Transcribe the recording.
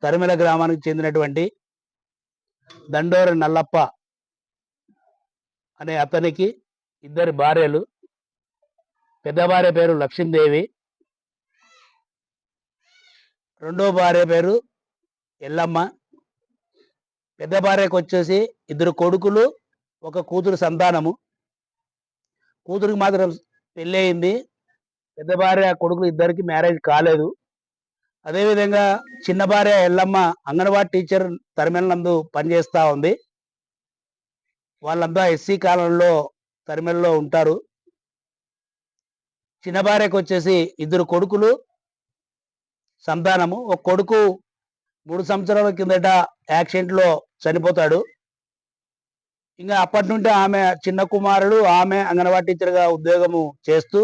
తరిమెల గ్రామానికి చెందినటువంటి దండోర నల్లప్ప అనే అతనికి ఇద్దరు భార్యలు. పెద్ద భార్య పేరు లక్ష్మీదేవి, రెండో భార్య పేరు ఎల్లమ్మ. పెద్ద భార్యకు వచ్చేసి ఇద్దరు కొడుకులు, ఒక కూతురు సంతానము. కూతురికి మాత్రం పెళ్ళి అయింది. పెద్ద భార్య కొడుకులు ఇద్దరికి మ్యారేజ్ కాలేదు. అదేవిధంగా చిన్న భార్య ఎల్లమ్మ అంగన్వాడీ టీచర్ తరిమెల నందు పనిచేస్తూ ఉంది. వాళ్ళంతా ఎస్సీ కాలంలో తరిమెలలో ఉంటారు. చిన్న భార్యకు వచ్చేసి ఇద్దరు కొడుకులు సంతానము. ఒక కొడుకు 3 సంవత్సరాల కిందట యాక్సిడెంట్లో చనిపోతాడు. ఇంకా అప్పటి నుండి ఆమె చిన్న కుమారుడు, ఆమె అంగన్వాడీ టీచర్గా ఉద్యోగము చేస్తూ